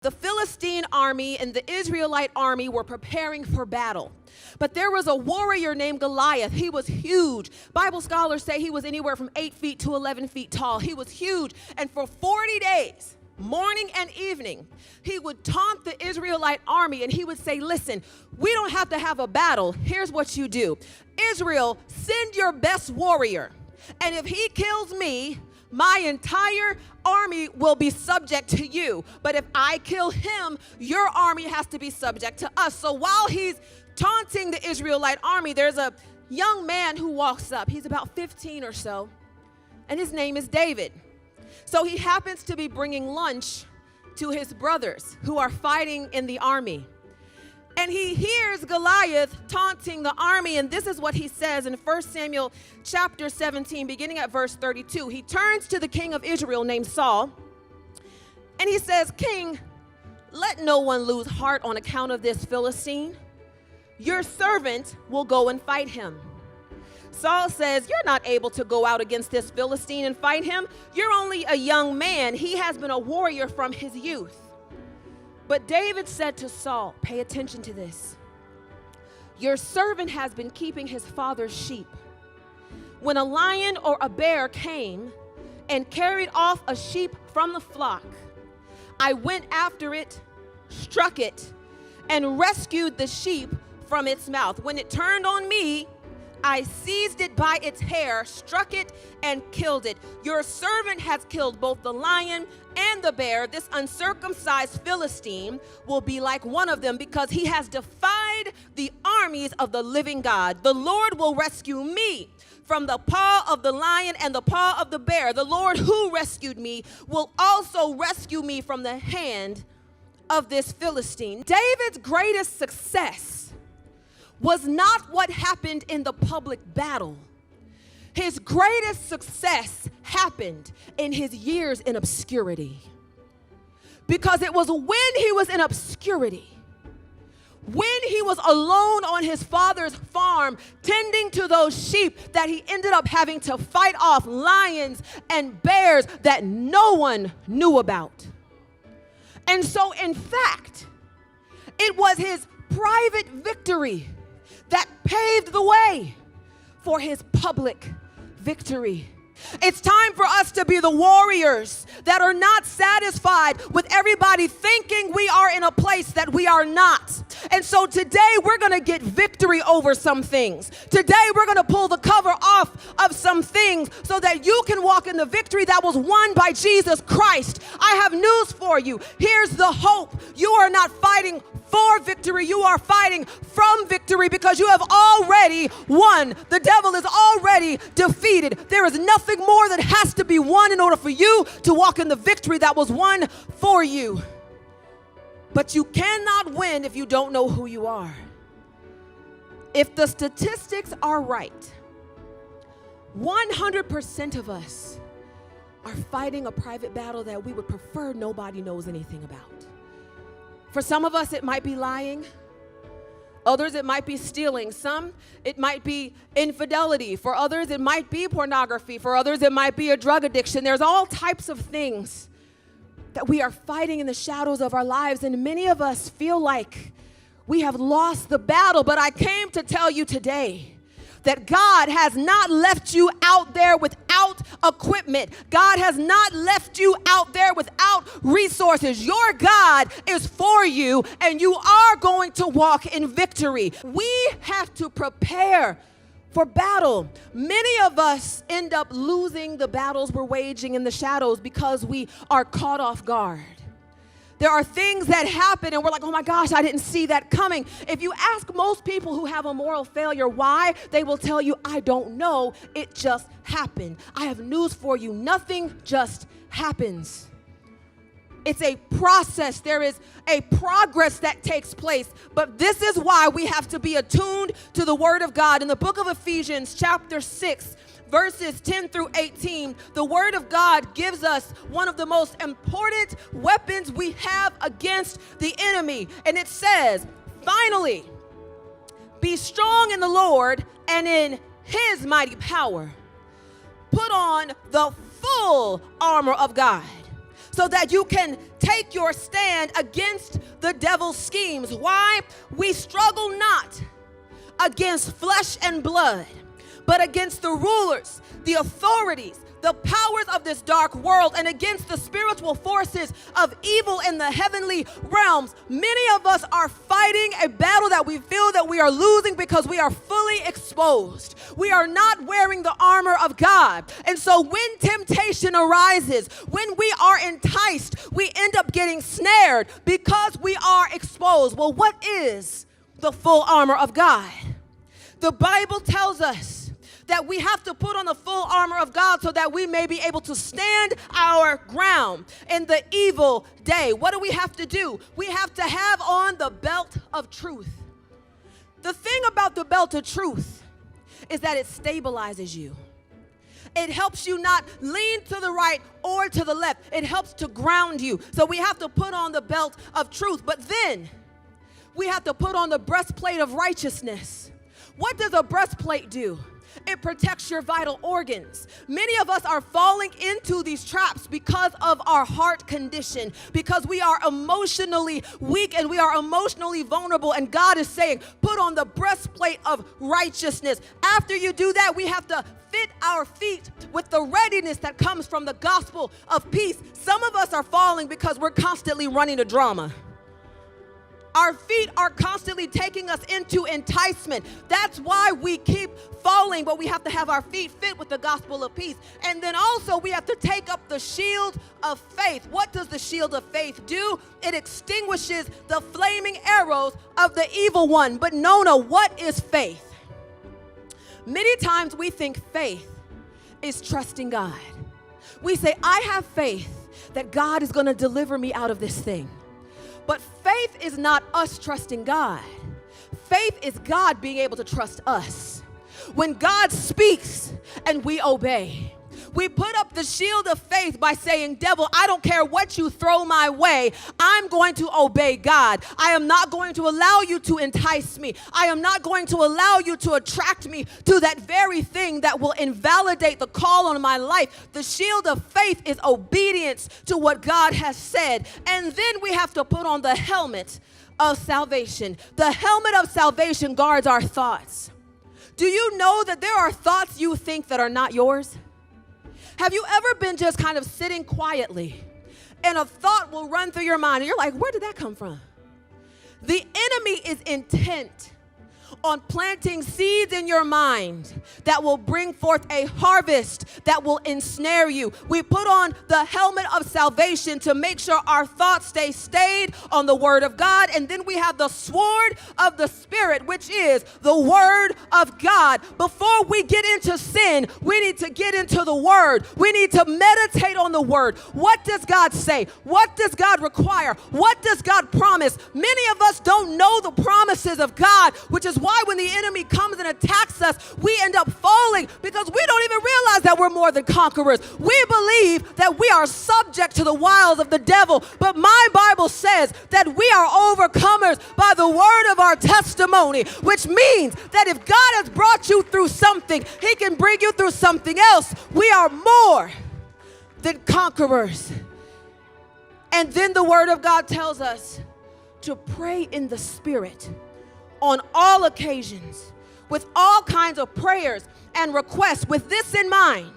The Philistine army and the Israelite army were preparing for battle. But there was a warrior named Goliath. He was huge. Bible scholars say he was anywhere from 8 feet to 11 feet tall. He was huge. And for 40 days, morning and evening, he would taunt the Israelite army and he would say, listen, we don't have to have a battle. Here's what you do. Israel, send your best warrior. And if he kills me, my entire army will be subject to you. But if I kill him, your army has to be subject to us. So while he's taunting the Israelite army, there's a young man who walks up. He's about 15 or so, and his name is David. So he happens to be bringing lunch to his brothers who are fighting in the army. And he hears Goliath taunting the army, and this is what he says in 1 Samuel chapter 17, beginning at verse 32. He turns to the king of Israel named Saul, and he says, King, let no one lose heart on account of this Philistine. Your servant will go and fight him. Saul says, you're not able to go out against this Philistine and fight him. You're only a young man. He has been a warrior from his youth. But David said to Saul, pay attention to this. Your servant has been keeping his father's sheep. When a lion or a bear came and carried off a sheep from the flock, I went after it, struck it, and rescued the sheep from its mouth. When it turned on me, I seized it by its hair, struck it, and killed it. Your servant has killed both the lion and the bear. This uncircumcised Philistine will be like one of them because he has defied the armies of the living God. The Lord will rescue me from the paw of the lion and the paw of the bear. The Lord who rescued me will also rescue me from the hand of this Philistine. David's greatest success was not what happened in the public battle. His greatest success happened in his years in obscurity. Because it was when he was in obscurity, when he was alone on his father's farm, tending to those sheep, that he ended up having to fight off lions and bears that no one knew about. And so, in fact, it was his private victory that paved the way for his public victory. It's time for us to be the warriors that are not satisfied with everybody thinking we are in a place that we are not. And so today we're going to get victory over some things. Today we're going to pull the cover off of some things so that you can walk in the victory that was won by Jesus Christ. I have news for you. Here's the hope. You are not fighting for victory. You are fighting from victory because you have already won. The devil is already defeated. There is nothing more that has to be won in order for you to walk in the victory that was won for you. But you cannot win if you don't know who you are. If the statistics are right, 100% of us are fighting a private battle that we would prefer nobody knows anything about. For some of us, it might be lying. Others, it might be stealing. Some, it might be infidelity. For others, it might be pornography. For others, it might be a drug addiction. There's all types of things that we are fighting in the shadows of our lives. And many of us feel like we have lost the battle. But I came to tell you today that God has not left you out there without equipment. God has not left you out there without resources. Your God is for you, and you are going to walk in victory. We have to prepare for battle. Many of us end up losing the battles we're waging in the shadows because we are caught off guard. There are things that happen and we're like, oh my gosh, I didn't see that coming. If you ask most people who have a moral failure why, they will tell you, I don't know, it just happened. I have news for you, nothing just happens. It's a process. There is a progress that takes place. But this is why we have to be attuned to the Word of God. In the book of Ephesians, chapter 6, verses 10 through 18, the Word of God gives us one of the most important weapons we have against the enemy. And it says, finally, be strong in the Lord and in His mighty power. Put on the full armor of God so that you can take your stand against the devil's schemes. Why? We struggle not against flesh and blood, but against the rulers, the authorities, the powers of this dark world, and against the spiritual forces of evil in the heavenly realms. Many of us are fighting a battle that we feel that we are losing because we are fully exposed. We are not wearing the armor of God. And so when temptation arises, when we are enticed, we end up getting snared because we are exposed. Well, what is the full armor of God? The Bible tells us that we have to put on the full armor of God so that we may be able to stand our ground in the evil day. What do we have to do? We have to have on the belt of truth. The thing about the belt of truth is that it stabilizes you. It helps you not lean to the right or to the left. It helps to ground you. So we have to put on the belt of truth. But then we have to put on the breastplate of righteousness. What does a breastplate do? It protects your vital organs. Many of us are falling into these traps because of our heart condition, because we are emotionally weak and we are emotionally vulnerable. And God is saying, put on the breastplate of righteousness. After you do that, we have to fit our feet with the readiness that comes from the gospel of peace. Some of us are falling because we're constantly running a drama. Our feet are constantly taking us into enticement. That's why we keep falling, but we have to have our feet fit with the gospel of peace. And then also we have to take up the shield of faith. What does the shield of faith do? It extinguishes the flaming arrows of the evil one. But Nona, what is faith? Many times we think faith is trusting God. We say, I have faith that God is going to deliver me out of this thing. But faith is not us trusting God. Faith is God being able to trust us. When God speaks and we obey, we put up the shield of faith by saying, devil, I don't care what you throw my way. I'm going to obey God. I am not going to allow you to entice me. I am not going to allow you to attract me to that very thing that will invalidate the call on my life. The shield of faith is obedience to what God has said. And then we have to put on the helmet of salvation. The helmet of salvation guards our thoughts. Do you know that there are thoughts you think that are not yours? Have you ever been just kind of sitting quietly and a thought will run through your mind and you're like, where did that come from? The enemy is intent on planting seeds in your mind that will bring forth a harvest that will ensnare you. We put on the helmet of salvation to make sure our thoughts stay stayed on the word of God. And then we have the sword of the Spirit, which is the word of God. Before we get into sin, we need to get into the word. We need to meditate on the word. What does God say? What does God require? What does God promise? Many of us don't know the promises of God, which is why when the enemy comes and attacks us, we end up falling because we don't even realize that we're more than conquerors. We believe that we are subject to the wiles of the devil, but my Bible says that we are overcomers by the word of our testimony, which means that if God has brought you through something, he can bring you through something else. We are more than conquerors. And then the word of God tells us to pray in the Spirit on all occasions, with all kinds of prayers and requests. With this in mind,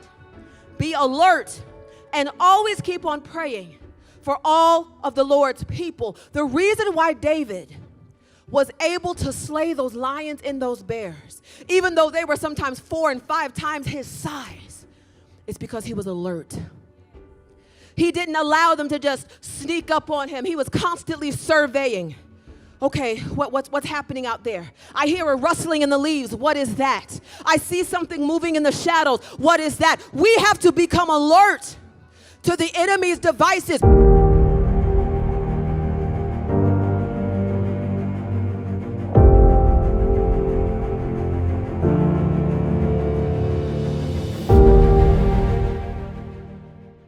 be alert and always keep on praying for all of the Lord's people. The reason why David was able to slay those lions and those bears, even though they were sometimes 4 and 5 times his size, is because he was alert. He didn't allow them to just sneak up on him. He was constantly surveying. Okay, what's happening out there? I hear a rustling in the leaves. What is that? I see something moving in the shadows. What is that? We have to become alert to the enemy's devices.